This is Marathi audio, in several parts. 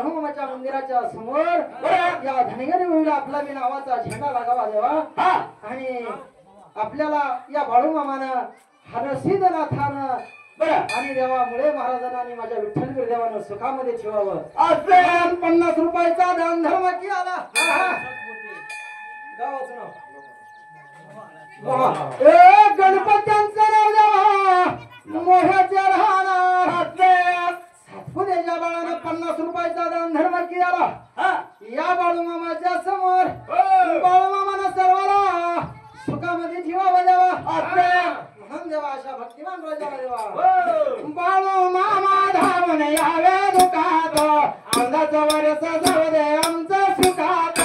बाळूमामाच्या मंदिराच्या समोर या धनगरी होळीला आपला बी नावाचा झेंडा लागावा देवा आणि आपल्याला या बाळूमामानं हरसिद्धनाथानं आणि देवामुळे महाराजांनी माझ्या विठ्ठल गुरुदेवानं सुखामध्ये ठेवावं असं 50 रुपयाचा दान धर्म केला गावाचं नाव गणपत्यांचं नाव देवा मोह्याच्या राहणार सातपुतेच्या बाळानं 50 रुपयाचा दान धर्म केला या बाळूमामाच्या समोर बाळूमामानं सर्वाला सुखामध्ये ठेवावं देवा म्हणून देवा अशा भक्तिमान राजाला देवा बाळूमामा धावून यावे दुखात अंदाचं वरस जाऊ दे आमचं सुखात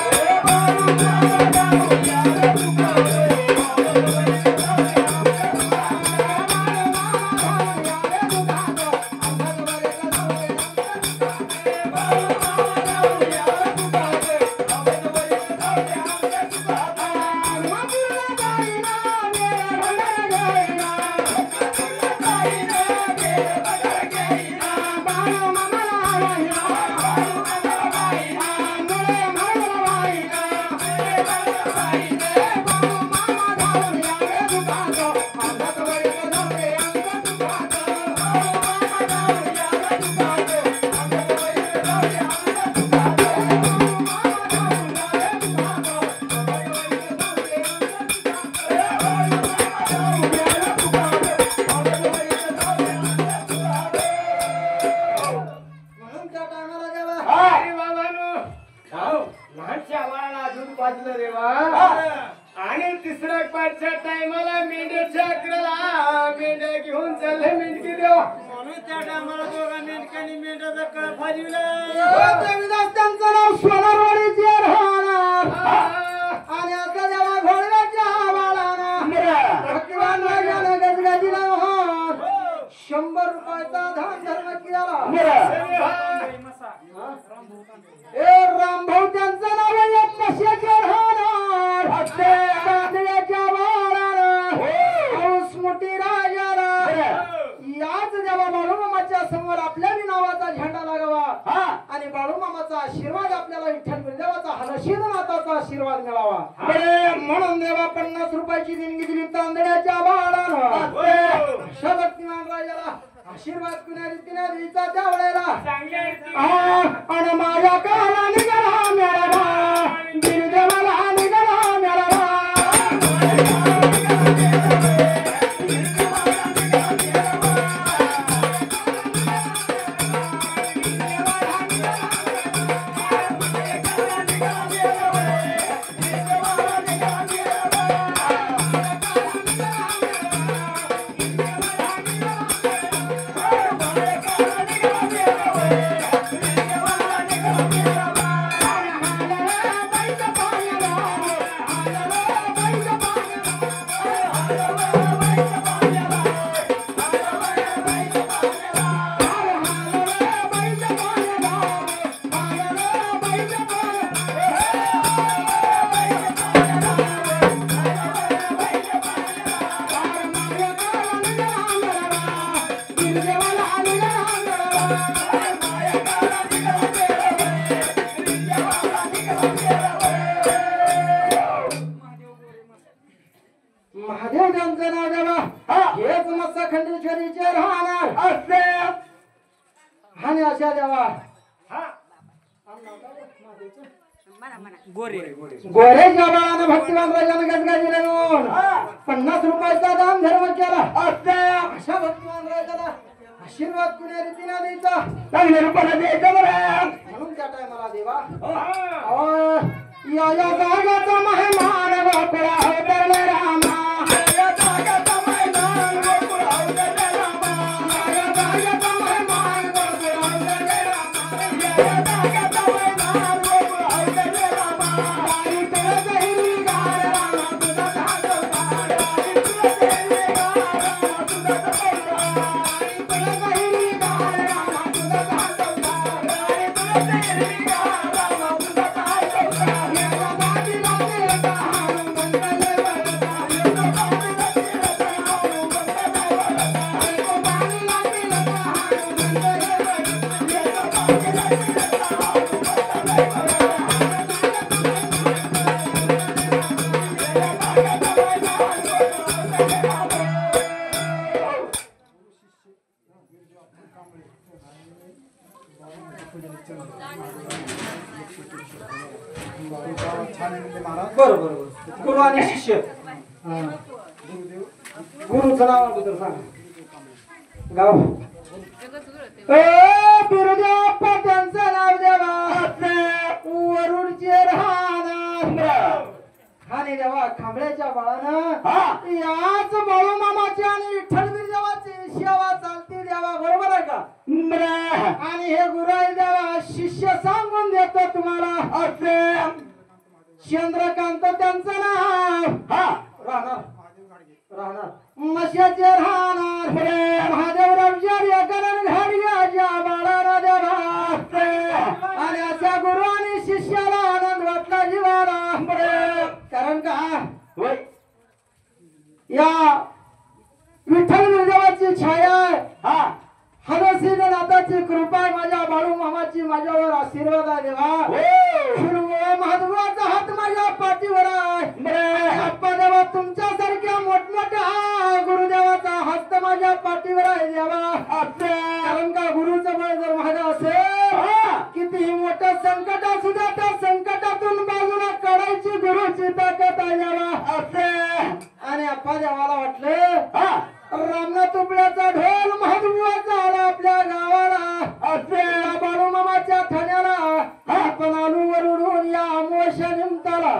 आणि तिसऱ्या पाचच्या टायमाला मेंढ्याच्या अकराला मेंढ्या घेऊन चालले मेंढकी देव म्हणून त्या टायमाला दोघा मेंढकांनी मेंढ्याचा कळ फाजविला त्यांचं नाव सोनारवाडीचे राहणार आणि आता देवा घोडव्याच्या बाळानं भक्तिवान राजानं गजगाजीला महान 100 रुपयाचा दान धर्म केला रामभाऊ त्यांचं नाव आहे मशाचे राहणार बांधण्याच्या बाळानं हौस मोठी राजाला याच देवा बाळूमामाच्या समोर आपल्या नावाचा झेंडा लागावा आणि बाळूमामाचा आशीर्वाद आपल्याला विठ्ठल गुरुदेवाचा हरसिद्धनाथाचा आशीर्वाद मिळावा म्हणून देवा 50 रुपयाची देणगी दिली तांदळ्याच्या बाळानं अशा भक्तिमान राजाला आशीर्वाद कुण्या रीतीने द्यायचा त्यावेळेला आणि माझ्या काला निघाला मेळावा गिरदेवाला निघाला मेळावा महादेव त्यांचं नाव देवा हेच मत्स्य खंडेश्वरीचे राहणार असते आणि अशा देवा गोरेच्या बाळानं भक्तिवान राजानं गजगाजी रंगवून 50 रुपयाचा दान धर्म केला असते अशा भक्तिवान राजाला आशीर्वाद कुण्या रीतीने द्यायचा चांगल्या रूपाने द्यायचा बरं म्हणून त्या टायमाला देवा या जागाचा मेहमान गोकुळा उतरले रामा या जागाचा मेहमान गोकुळा उतरले रामा या जागाचा मेहमान गोकुळा उतरले रामा या जागाचा मेहमान गोकुळा उतरले रामा वारी तुझं हिरवीगार रामा तुझा धागोबार वारी तुझं हिरवीगार रामा तुझा धागोबार वारी तुझं हिरवीगार रामा तुझा धागोबार वारी तुझं हिरवीगार रामा तुझा धागोबार या बाजीला देता हाणून बंदले वळता या बाजीला देता हाणून बंदले वळता या बाजीला देता हाणून बंदले वळता या बाजीला देता बरोबर गुरु आणि शिष्य गुरुचं नाव अगोदर सांग गाव बिरुदेव त्यांचं नाव देवा वरुडचे राहणार आणि देवा खांबळ्याच्या बाळानं याच बाळू मामाची आणि विठ्ठल बिरदेवाची सेवा चालती देवा बरोबर आहे का आणि हे गुरु आहे देवा शिष्य सांगून देतो तुम्हाला चंद्रकांत त्यांचं नाव राहणार मशाचे राहणार महादेवरावच्या एकानं घाडग्याच्या बाळाला देवा आणि अशा गुरु आणि शिष्याला आनंद वाटला जीवाला कारण का या विठ्ठल बिरदेवाची छाया हरसिंह नाथाची कृपा माझ्या बाळू मामाची माझ्यावर आशीर्वाद आहे देवा महादेवाचा हात माझ्या पाठीवर आहे अप्पा देवा तुमच्यासारख्या मोठमोठ्या गुरुदेवाचा हस्त माझ्या पाठीवर आहे देवा कारण का गुरुचं बळ जर माझं असेल कितीही मोठं संकट असू द्या त्या संकटातून बाजूला काढायची गुरुची ताकद आहे देवा आणि अप्पा देवाला वाटलं रामनाथ तुपड्याचा ढोल महादेवाचा आला आपल्या गावाला बाळू मामाच्या ठाण्याला आपण आलू वरुडून या अमोशा निमताला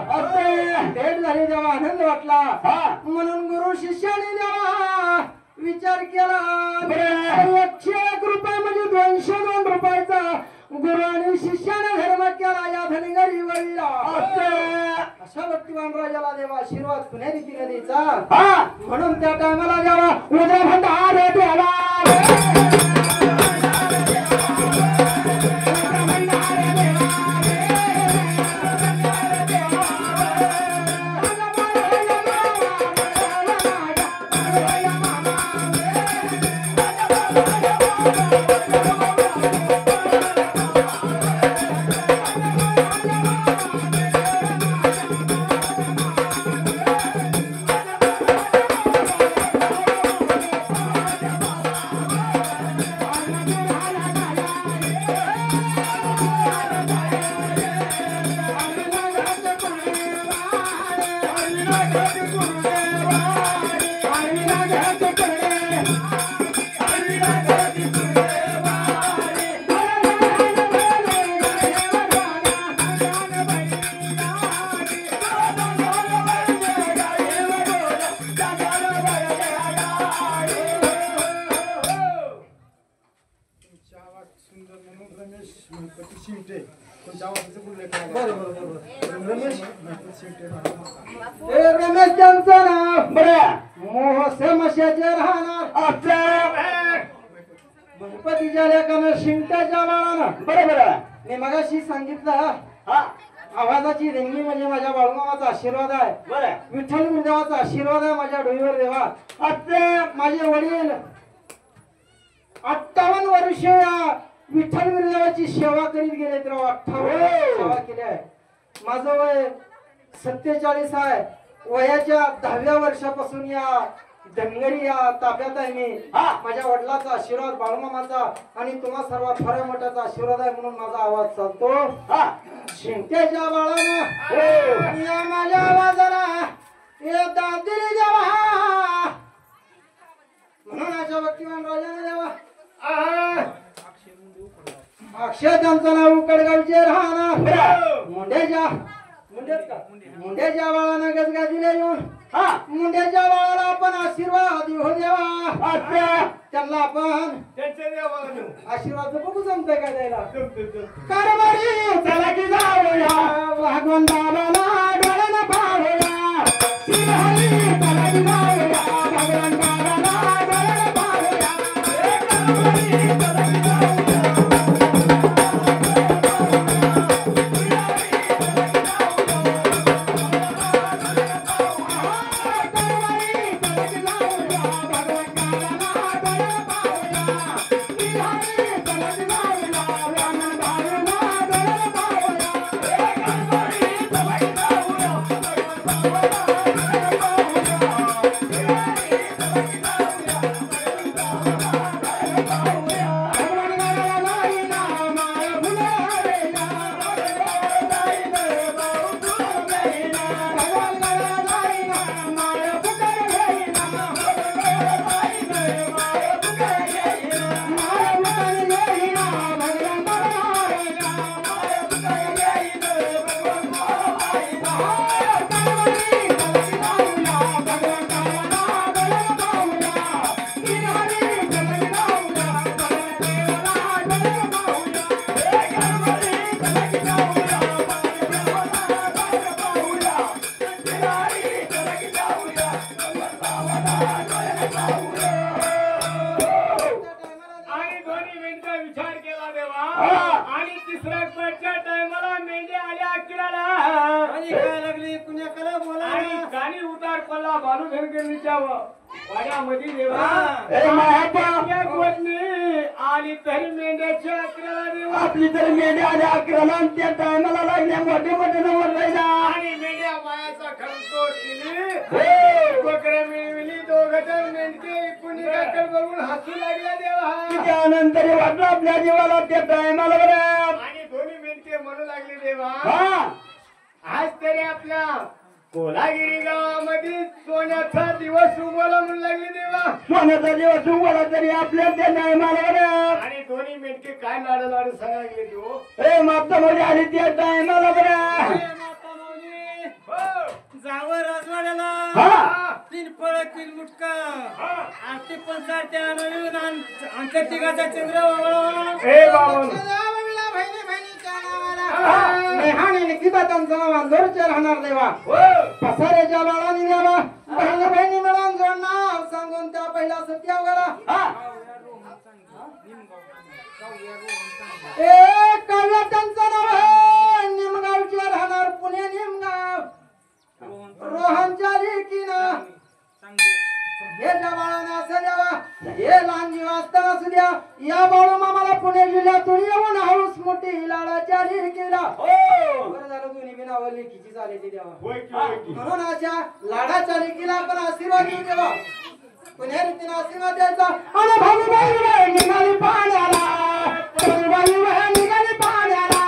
भेट झाली तेव्हा आनंद वाटला म्हणून गुरु शिष्याने देवा विचार केला 101 रुपये म्हणजे 202 रुपयाचा गुरु आणि शिष्याने धर्म केला या धनगरी वळीला अशा भक्तिमान राजाला देवा आशीर्वाद पुण्या रीतीने द्यायचा म्हणून त्या टायमाला देवा उद्या भंडार देवा रमेश त्यांचं नाव मोहसे मशाचे राहणार गणपतीच्या लेखानं शिंगट्याच्या बाळानं बरोबर मी मगाशी सांगितलं आवाजाची देणगी म्हणजे माझ्या बाळूमामाचा आशीर्वाद आहे विठ्ठल बिरदेवाचा आशीर्वाद आहे माझ्या डोईवर देवा माझे वडील 58 वर्ष या विठ्ठल बिरदेवाची सेवा करीत गेले तर 58 सेवा केली आहे माझं वय 47 आहे वयाच्या 10व्या वर्षापासून या धनगरी या ताब्यात आहे मी माझ्या वडिलांचा आशीर्वाद बाळूमामाचा आणि तुम्हा सर्व फार मोठ्याचा आशीर्वाद आहे म्हणून माझा आवाज चालतो शिंक्याच्या बाळानं या माझ्या आवाजाला हे दादिरी देवा म्हणून अशा भक्तिमान राजाने देवा अक्षय त्यांचं नाव उकडगावचे राहणार मुंड्याच्या बाळानं गजगाजीला येऊन मुंड्याच्या बाळाला आपण आशीर्वाद देऊ देवा त्यांना आपण आशीर्वाद बघू जमतंय का द्यायला कारभारी चला की जाऊया भगवान बाबाला डोळ्यानं पाहूया चला की जाऊया भगवान बाबाला डोळ्यानं पाहूया चला की जाऊया आली तरी मेंढ्याच्या अकराला देवा आपली तर मेंढ्या आल्या अकराला आणि त्या टायमाला लागल्या मोठे मोठे नंबर राहिला आणि मेंढ्या मायाचा खर्च केली बकऱ्या मिळविली दोघं जण मेंढके कुणी काकड बघून हसू लागल्या देवा त्यानंतर वाटलं आपल्या जीवाला त्या टायमाला बरं आणि दोन्ही मेंढके म्हणू लागले देवा हा आज तरी आपल्या कोलागिरी गावामध्ये सोन्याचा दिवस उगवला म्हणू लागले देवा सोन्याचा दिवस उगवला तरी आपल्या त्या टायमाला बरं आणि दोन्ही मेंढके काय लाड लाड सांगा लागले देव ए माता मध्ये आली त्या टायमाला बरं जावं राजवाड्याला हा. तीन फळ तीन मुटका आरती पण सारते आणून आमच्या तिघाचा चंद्र राहणार देवा पसाऱ्याच्या बाळाने देवा बहिणी बहिणी मिळून जोडणार सांगून त्या पहिला सत्या वगैरे ए काव्या त्यांचं नाव आहे निमगावचे राहणार पुणे निमगाव रोहनच्या लेकीनं हे ज्या बाळानं असं द्यावा हे लहान जीव असताना सुद्धा या बाळू मामाला पुणे जिल्ह्यातून येऊन हळूस मोठी लाडाच्या लेकीला बरं झालं दोन्ही बी नावं लेकीची झाली ती देवा म्हणून अशा लाडाच्या लेकीला आपण आशीर्वाद देऊ देवा पुण्या रीतीनं आशीर्वाद द्यायचा आणि भाऊबाई निघाली पाण्याला भाऊबाई निघाली पाण्याला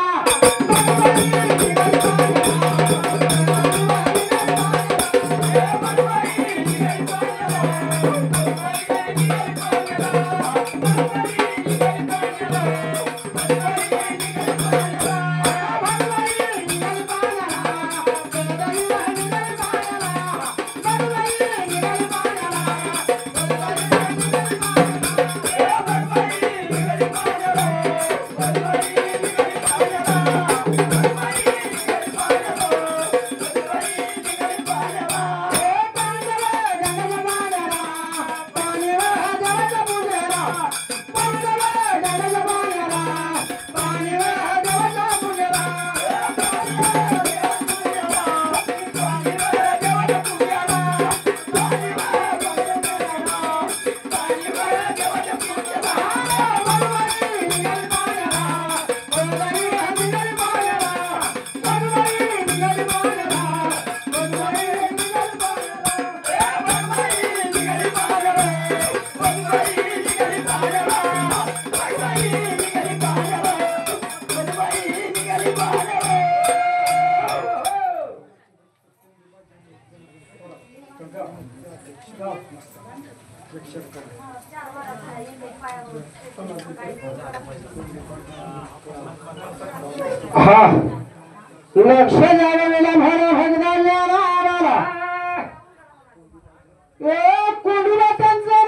हा लक्ष द्यावेला म्हणा भगदाला कोंडूला त्यांचं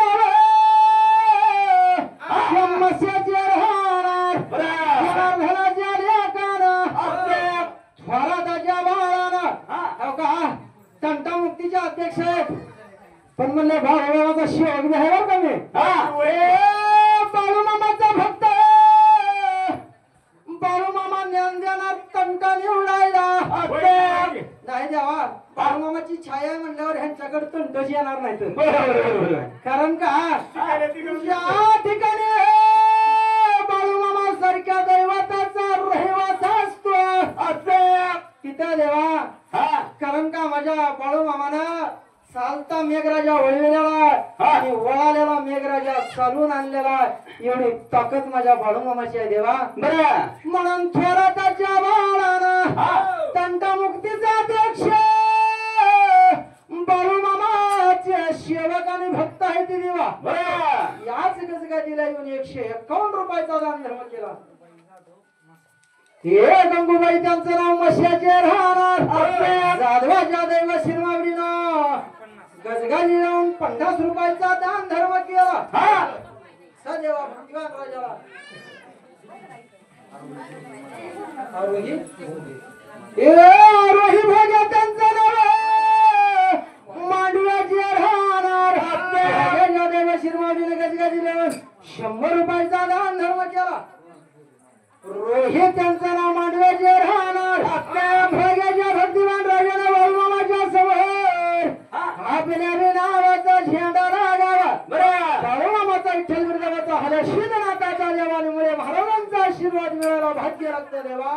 नाव मस्याचे राहणार घराच्या लेकानं स्वराताच्या बाळानं का तंटामुक्तीचे अध्यक्ष आहेत पण म्हणले भावाचा शिवग आहे बरं का मी बाळूमामाचा भक्त बाळूमामा ज्ञान देणार तंटा निवडायला नाही देवा बाळूमामाची छाया म्हणल्यावर ह्यांच्याकडे तंटच येणार नाही कारण का या ठिकाणी बाळूमामा सारख्या दैवताचा रहिवास असतो तिथं देवा कारण का माझ्या बाळूमामानं चालता मेघराजा वळलेला आणि वळालेला मेघराजा चालून आणलेला एवढी ताकद माझ्या बाळूमामाची आहे देवा बरं म्हणून थोराताच्या बाळानं तंटामुक्तीचा अध्यक्ष बाळूमामाचे सेवक आणि भक्त आहे ते देवा बरं याच कसं काय दिला येऊन 151 रुपयाचा दान धर्म केला हे गंगूबाई त्यांचं नाव मशाचे राहणार जाधवाच्या दैव शिरमावडीनं गजगाली लावून 50 रुपयाचा दान धर्म केला सदेवा भक्तिवान राजाला आरोही भोग्या त्यांचं नाव मांडव्याचे राहणार गजगाच्या दैव शिरमावडीनं गजगाली लावून 100 रुपयाचा दान धर्म केला रोहित त्यांचं नाव मांडव्याचे राहणार भोग्याच्या भक्तिवान राजानं बाळूमामाच्या समोर आपल्या नावाचा झेंडा लागावा बाळूमामाचा विठ्ठल बिरदावाचा हलशील नाताच्या देवामुळे महाराजांचा आशीर्वाद मिळाला भाग्य लागतं देवा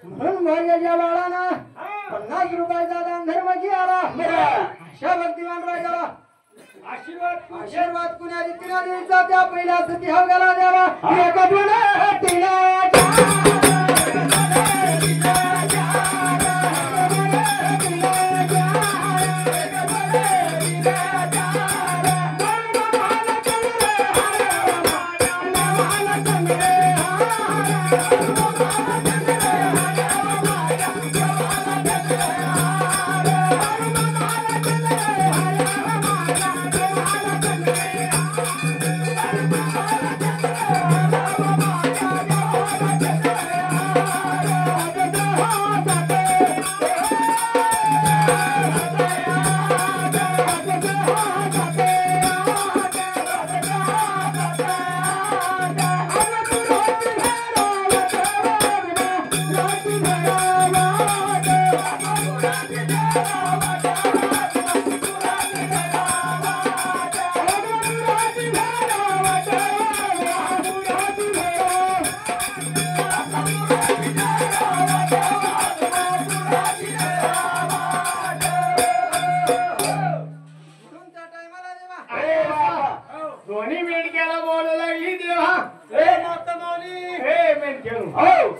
म्हणून भोग्याच्या बाळानं 50 रुपयाचा दान धर्म केला अशा भक्तिवान राजाला आशीर्वाद कुण्या रीतीने द्यायचा त्या पहिल्या सती हवगाला द्यावा एका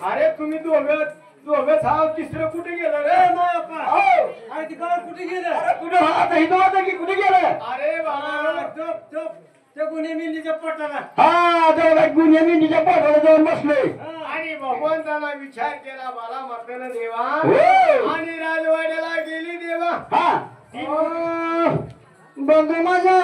अरे तुम्ही दोघं साव तिसरं कुठे गेलं रे अरे तिकडे कुठे गेलं कुठे आता इथं होतं की कुठे गेलं अरे बाबा ते गुन्हे मेंढीच्या पोटाला गुन्हे मेंढीच्या पोटाला जाऊन बसले आणि भगवंताला विचार केला मला मर्दन देवा आणि राजवाड्याला गेली देवा बंधू माझ्या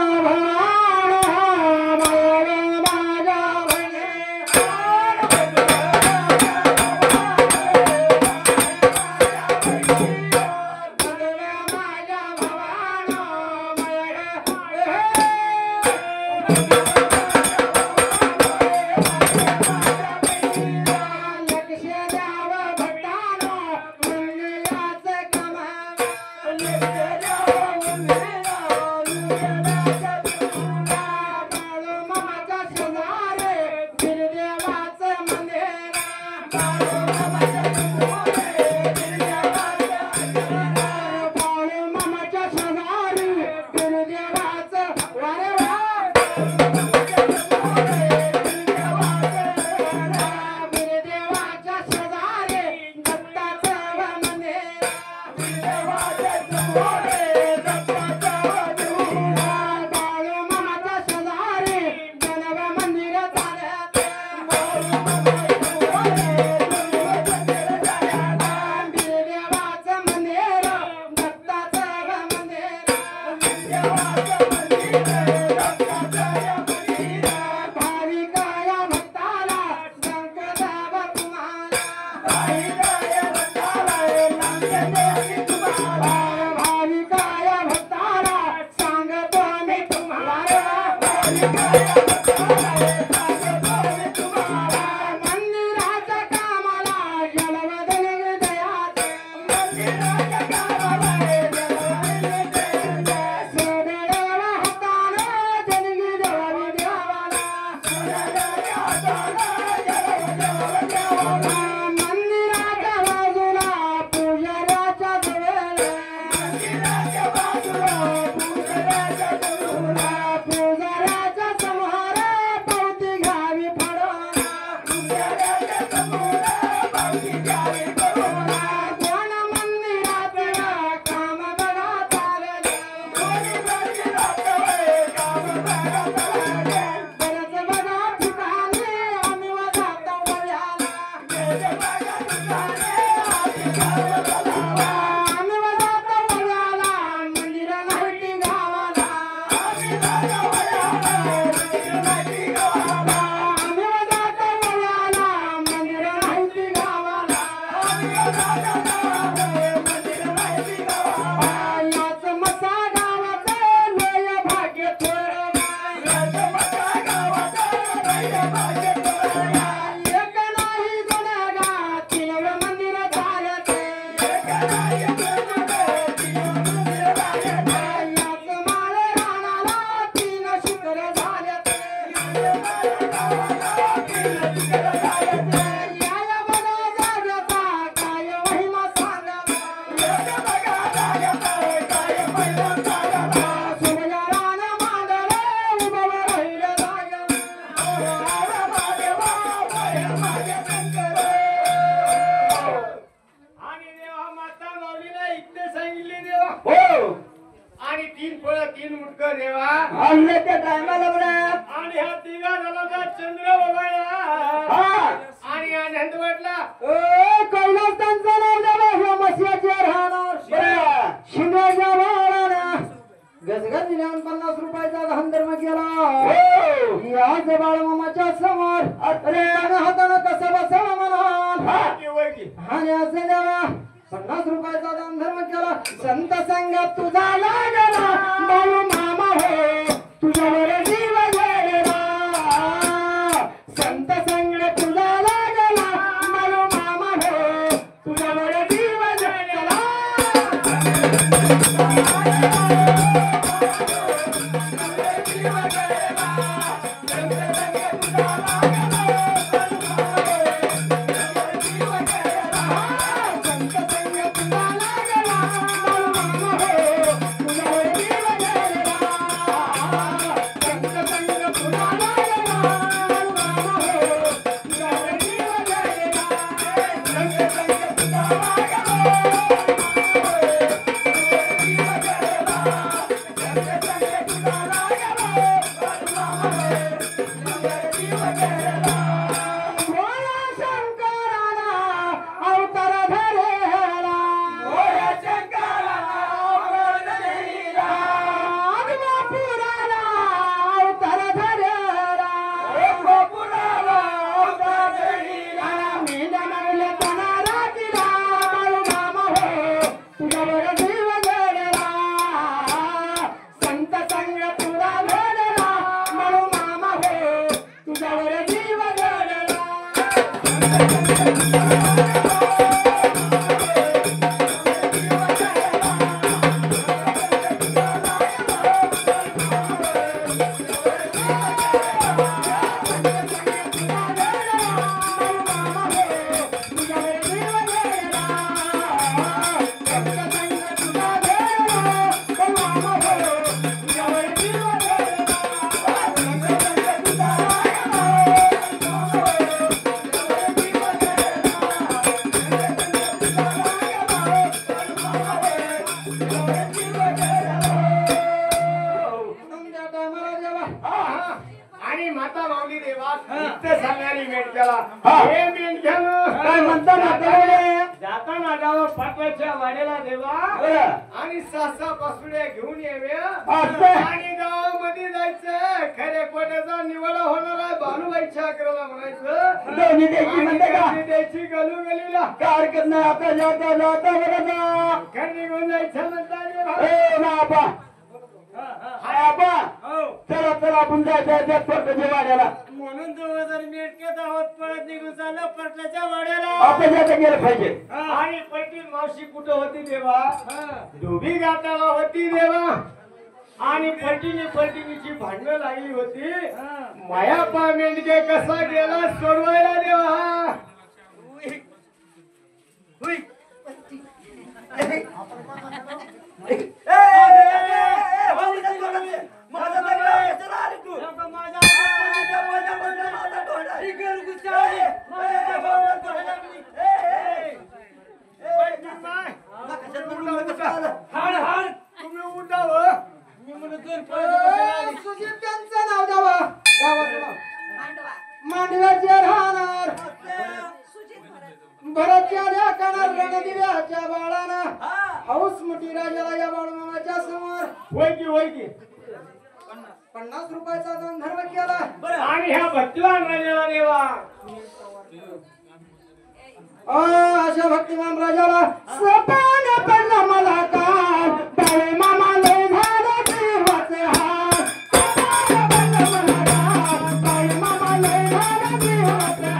मंदिराच्या बाजूला पुजाऱ्याच्या याच मसा गावाचं लय भाग्य थोर एक नाही दोन गा तीन मंदिर झालं ते याच माळे राणाला तीन शिखर झाले ते याय बघा जागता काय महिमा सांगावा सुभ्या रान मांडले उभं राहिलं जागं आणि देवा माता माऊलीला इकडे सांगितले देवा हो आणि तीन फळं तीन मुटकं देवा आणलं त्या टायमाला बरं आणि ह्या तिघा जणांचा चंद्र बघायला हा आणि आनंद वाटला कैलास त्यांचं नाव द्यावं ह्या मस्याचे राहणार शिंगाच्या बाळानं गजगज दिल्यावर 50 रुपयाचा गंधर्व केला याच बाळमामाच्या समोर अरे हातानं कसं बसवलं म्हणून की वय की आणि असं द्यावा 50 रुपयाचा गंधर्व केला संत संगात तुझा लागला बाळू मामा हो तुझ्यावर जीव गेलेला संत संग तुझा लागला बाळू मामा हो तुझ्यावर जीव गेलेला आणि माता माऊली देवा इथं सांगायला मेट केला हे मेट काय म्हणता म्हातारे जाताना जावं पाटलाच्या वाड्याला देवा आणि सासा पासुड्या घेऊन येवे आणि गावामध्ये जायचं खरे कोट्याचा निवडा होणार आहे भानुबाईच्या अकराला म्हणायचं दोन्ही द्यायची म्हणते का द्यायची गलू गलीला काय हरकत नाही आता जाता जाता बरं जा घर निघून जायचं म्हणता ए बाबा हाय बाबा चला चला आपण जायचं परताच्या वाड्याला म्हणून 2000 मेटकेत आहोत पळत निघून चाललं पटल्याच्या वाड्याला आपण जाता गेलं पाहिजे आणि पैठी मावशी कुठं होती देवा धोबी घाटाला होती देवा आणि पलटीनीची भांडणं लागली होती मायापा मेंढके कसा गेला सोडवायला देवा तुम्ही उठावं सुजित त्यांचं नाव द्यावं गावाचं नाव मांडव्याचे राहणार भरतच्या ढाकणार रणदिव्याच्या बाळानं हौस मोठी राजाला या बाळमामाच्या समोर होय की 50 रुपयाचा गंधर्व केला आणि ह्या भक्तिवान राजाला देवा अशा दरबाराच्या भक्तिमान राजाला सपान पडला मला काल बाळू मामा लय झाला जीवाचे हाल सपान पडला मला काल बाळू मामा लय झाला जीवाचे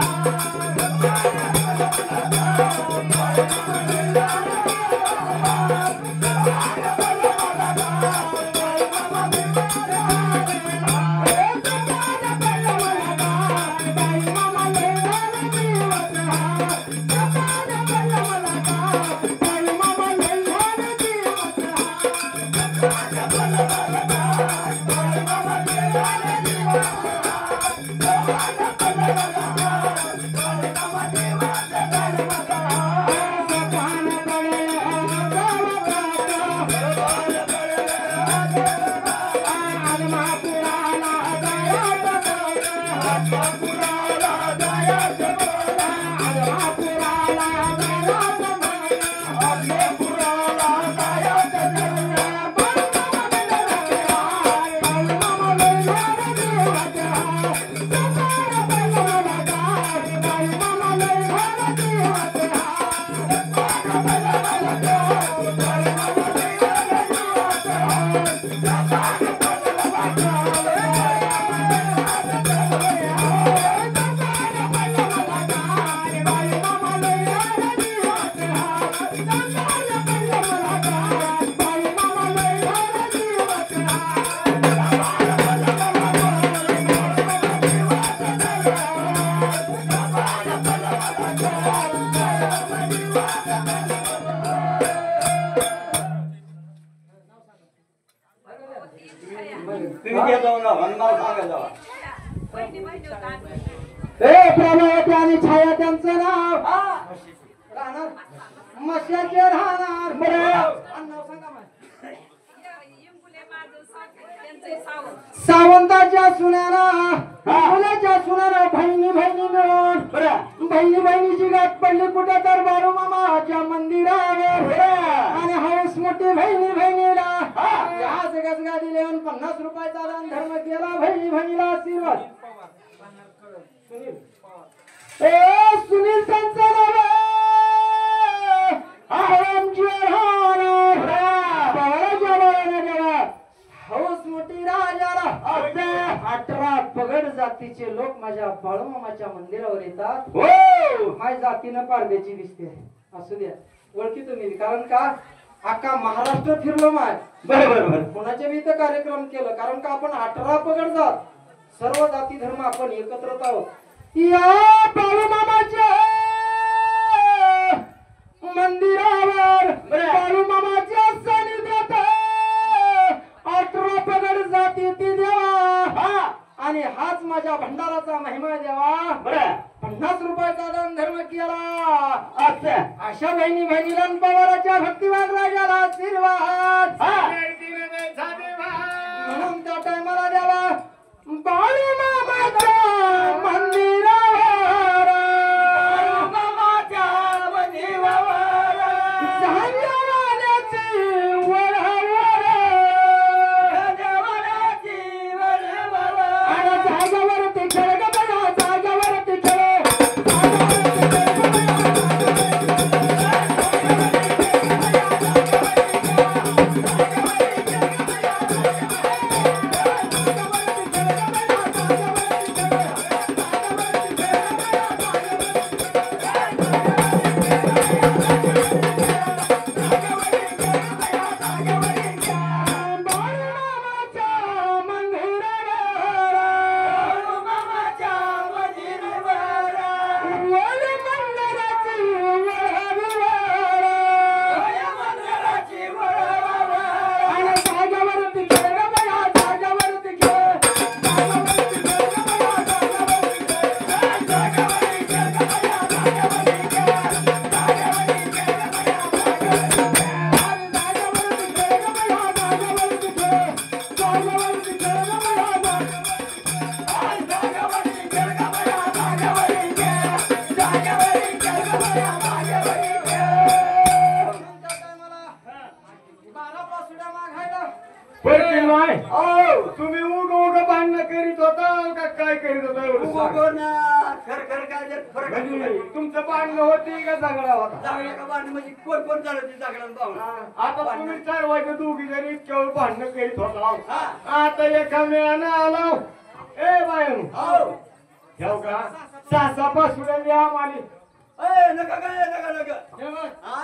प्रभावती आणि छाया त्यांचं नाव राहणार मस्याचे राहणार नाव सांगा सावंताच्या सुन्याला मुलाच्या सुन्याला बहिणी मिळून बहिणी बहिणीची गाठ पडली कुठे तर बाळू मामाच्या मंदिरावर आणि हौस मोठी बहिणीला आज गजगा दिले 50 रुपयाचा दान धर्म केला बहिणीला आशीर्वाद सुनील त्यांचं नाव हौस मोठी राजाला 18 पगड जातीचे लोक माझ्या बाळूमामाच्या मंदिरावर येतात माझ्या जातीनं पारद्याची दिसते असू द्या ओळखी तुम्ही कारण का अख्खा महाराष्ट्र फिरलो माय बरोबर कोणाच्या बी इथं कार्यक्रम केलं कारण का आपण 18 पगड जात सर्व जाती धर्म आपण एकत्र आहोत या बाळूमामाच्या मंदिरावर बाळूमामाच्या सानिध्यात 18 पगड जाती ती देवा आणि हाच माझ्या भंडाराचा महिमा देवा 50 रुपयाचा दान धर्म केला अशा बहिणीला पवाराच्या भक्तिवान राजाला आशीर्वाद म्हणून त्या टायमाला द्यावा बाळूमामाच्या मंदिरावर जागेवाल्याची वळवळ आणि जागेवरती खेळ ग बघा जागेवरती खेळ तुम्ही उग उग भांडण करीत होता का काय करीत होता एवढं सांग. खर खर काय ते फरक म्हणजे तुमचं भांडण होती का झगडा होता? जागला का बांध म्हणजे कोण कोण चालत ती जागला पाहुणा आता तुम्ही ठरवायचं दोघी जरी केवळ भांडण करीत होता. हा. आता एका वेळानं आला ए बायन हो ठेव का सासा पासून द्या आम्हाला. ए नका काय नका नका हे बघ, हा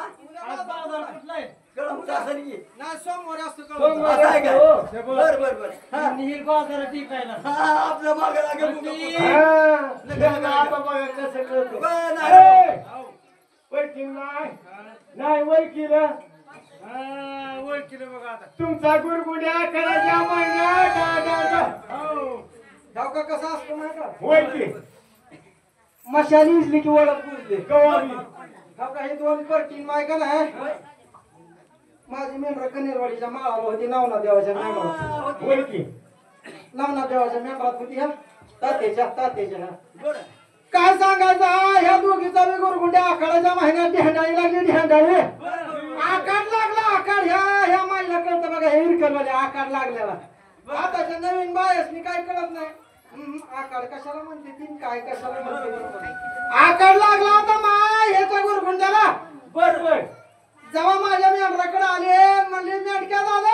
आज बाजार कुठलाय? कळम सासरी की नाही सोमवारी असतो सोमवारी. असं आहे काय हो. बर बर बर हा नील बाजारात टिकायला. हा, आपलं मागे लागे बुक. हा. लग्न आता बघा कसं करतो. बरं, नाही. ए, वळखील नाही वळखील ओळखीलं बघा आता. तुमचा गुरगुड्या करायच्या महिन्यात गाव का कसा असतो माहिती का? वळखी मशाली इजली की ओळख बुजली. कवाबी गाव का हे दोन परटीन माय का नाही माझी मेंढरा कनेरवाडीच्या माळाला होती नावना देवाच्या मेंढरात. वळखी नावना देवाच्या मेंढरात होती ह्या तात्याच्या बरं काय सांगायचं ह्या दोघीचा बी गुरगुंड्या आखाड्याच्या महिन्यात ढेंडाळी लागली ढेंडाळी. आकार लागला आकार ह्या मायला कळतं बघा हे इरकलवाले आकार लागलेला. आताच्या नवीन बायसनी काय कळत नाही. आकार कशाला म्हणते तीन काय कशाला म्हणते आकार लागला होता माय ह्याच्या गुरगुंड्याला. बर बर जेव्हा माझ्या मेंढराकडे आले म्हणले मेंढक्या दादा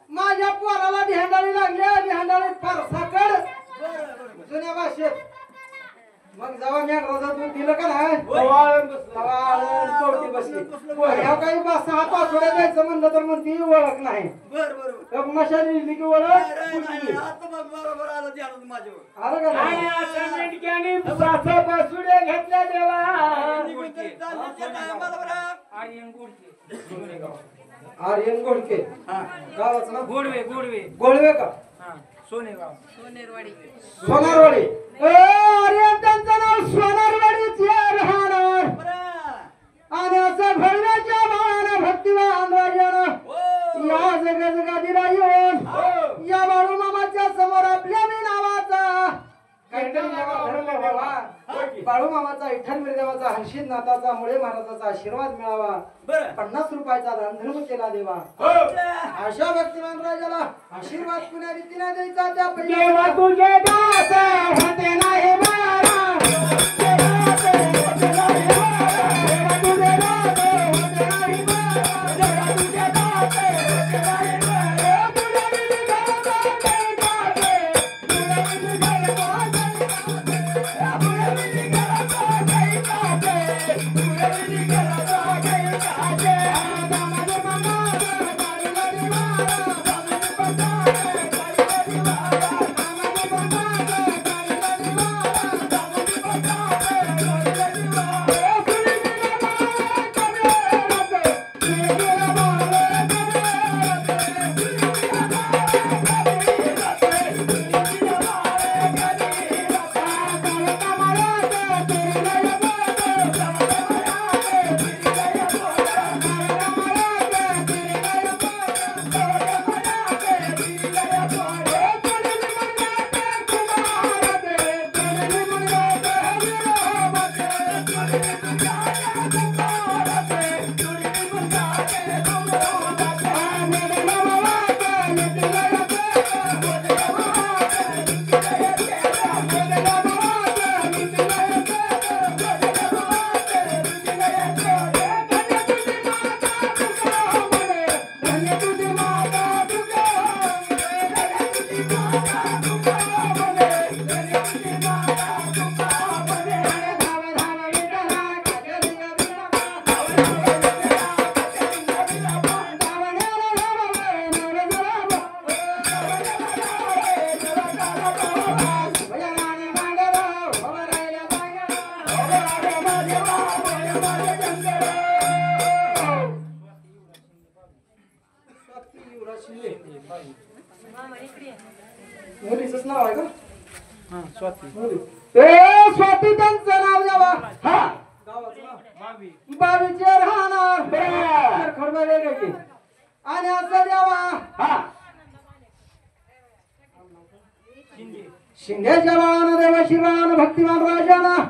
माझ्या पोराला ढेंडाळी लागली ढेंडाळी फारसाकड जुन्या भाषेत. मग जेव्हा मेंढराचं दूध दिलं का नाही कवटी बसली. ह्या काही 6 पाचोड्या द्यायचं म्हणलं तर म्हणती ओळख नाही. बर बर तर मशाली इजली की ओळख बुजली. आता मग बरोबर आलं ध्यानात माझ्यावर आलं का नाही? आणि आता मेंढक्याने सासा पासुड्या घेतल्या देवा. आर्यन गोडके गावाचं नाव गोडवे गोडवे गोळवे का हा सोनेगाव सोनारवाडी. अरे त्यांचं नाव सोनारवाडीचे राहणार. आणि असं भरण्याच्या बाळानं भक्तिवान राजानं या जगजगादीला येऊन या बाळू मामाच्या समोर आपल्या मी नावाचा काहीतरी धरलं देवा. बाळू मामाचा विठ्ठल देवाचा हर्षित नाथाचा मुळे महाराजाचा आशीर्वाद मिळावा. बरं 50 रुपयाचा दानधर्म केला देवा. अशा भक्तिमान राजाला आशीर्वाद कुण्या रीतीने द्यायचा त्या देवा तुझे दास होते नाही बारा. देवा तुझे दास होते नाही बारा. देवा तुझे दास होते नाही बारा. तुला मी घालतो काही काटे. तुला मी घालतो काही काटे. तुला मी घालतो काही काटे. आता माझे मामा बारी मारा. मुलीचंच नाव आहे का? हा स्वाती स्वाती त्यांचं नाव द्यावा. हा गावाचं नाव मावी बाबीचे राहणार खडबा वेगळे आणि असं द्यावा. हा शिंदेच्या बाळानं देवा शिवानं भक्तिमान राजानं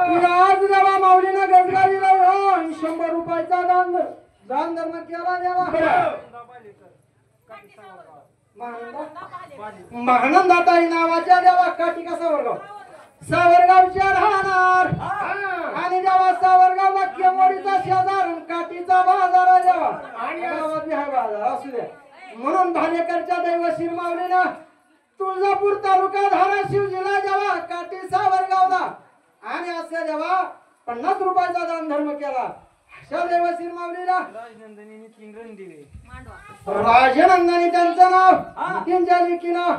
तुझ्या आज देवा माऊलीनं गजगाजीला येऊन 100 रुपयाचा दान धर्म केला देवा. महानंदाताई नावाच्या देवा काटिका सावरगाव सावरगावच्या राहणार आणि जेव्हा सावरगावला केवडीचा शेजार काठीचा बाजार आहे जेव्हा गावात बी आहे बाजार असू द्या म्हणून भालेकरच्या दैव शिरमावलीला तुळजापूर तालुका धाराशिव जिल्हा जेव्हा काठी सावरगावला आणि असे जेव्हा 50 रुपयाचा दान धर्म केला अशा दैव शिरमावलीला राजनंदिनी नितीन रणदिवे राजनंदानी त्यांचं नाव नितीनच्या लेकीनं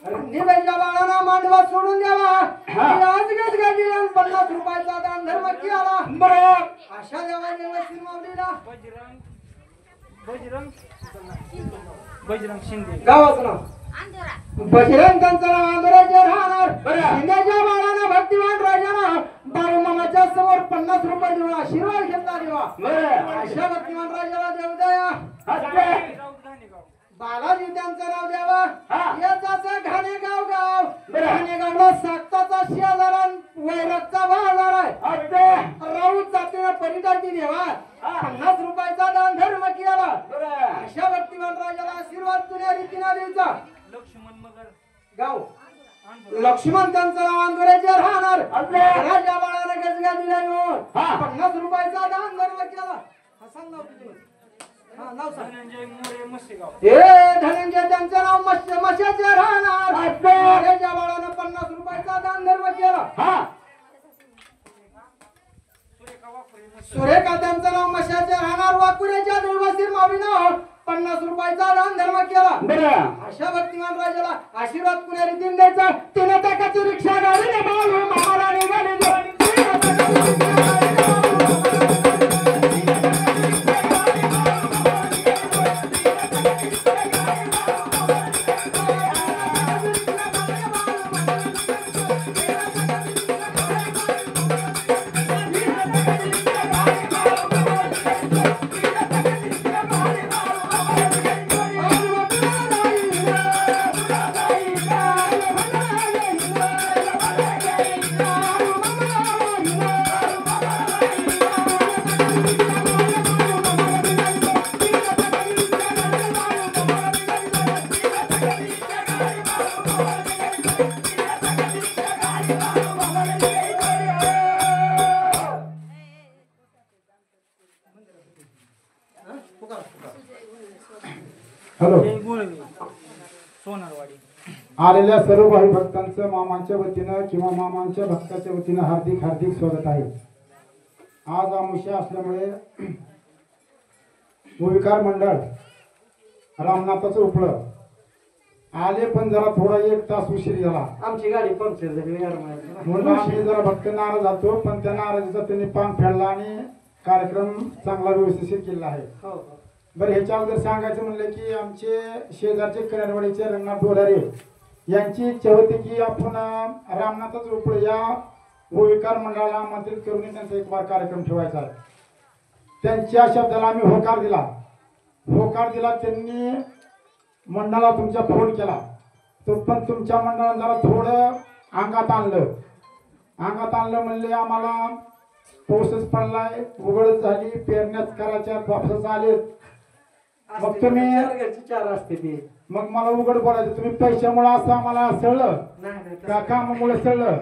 रणदिवेच्या बाळांना मांडवा सोडून द्यावा आज गजगाजीला 50 रुपयाचा दान धर्म केला अशा देवा दैव शिरमावलीला बजरंग शिंदे गावाचं नाव बजरंग त्यांचं नाव आंधळ्याचे राहणार शिंदेच्या बाळांना भक्तिवान राजाना बाळूमामाच्या समोर 50 रुपये देऊन आशीर्वाद घेतला देवा अशा भक्तिवान राजाला देव दया बालाजी त्यांचं नाव द्यावा याचा घाणेगाव गाव घाणेगावला साक्ताचा शेजारा वैरागचा बाजार आहे राऊत जातीनं परिटाटी देवा 50 रुपयाचा दान धर्म केला अशा भक्तिवान राजाला आशीर्वाद तुझ्या रीतीनं द्यायचा लक्ष्मण मगर गाव लक्ष्मण त्यांचं नाव आंदोलनाचे राहणार राजा बाळाने गजगा दिला येऊन 50 रुपयाचा दान धर्म केला हा सांग नाव तुझं हा नाव सांग धनंजय मोरे मस्सेगाव हे धनंजय त्यांचं नाव मशाचे राहणार राजा बाळाने 50 रुपयाचा दान धर्म केला सुरेखा वाकुरे सुरेखा त्यांचं नाव मशाचे राहणार वाकुऱ्याच्या देवासीर मावीनं 50 रुपयाचा दान धर्म केला अशा भक्तिमान राजाला आशीर्वाद कुण्या रीतीने द्यायचा तिने टाकाची रिक्षा गाडीने बाळू मामाला निघाली हॅलो सोनारवाडी आलेल्या सर्व भाई भक्तांचं मामांच्या वतीनं किंवा मामांच्या भक्ताच्या वतीनं हार्दिक हार्दिक स्वागत आहे. आज आमुष्या असल्यामुळे भूविकार मंडळ रामनाथाचं उपळं आले पण जरा थोडा 1 तास उशीर झाला. आमची गाडी पंक्चर झाली म्हणून आम्ही जरा भक्त नाराज झालो पण त्या नाराजीचा त्यांनी पान फेडला आणि कार्यक्रम चांगला व्यवस्थित केला आहे. बरं ह्याच्या अगोदर सांगायचं म्हणलं की आमचे शेजारचे कनेरवाडीचे रंगनाथ डोलारे यांची इच्छा होती की आपण रामनाथाचं उपळं या भूविकार मंडळाला आमंत्रित करून त्यांचा एक बार कार्यक्रम ठेवायचा आहे. त्यांच्या शब्दाला आम्ही होकार दिला. त्यांनी मंडळाला तुमच्या फोन केला तो पण तुमच्या मंडळाला जरा थोडं अंगात आणलं म्हणले आम्हाला पाऊसच पडलाय उघडच झाली पेरण्यात करायच्या वापस आले मग तुम्ही 4 असते ती मग मला उघड बोलायचं तुम्ही पैशामुळे असं आम्हाला सळलं का कामामुळे सळलं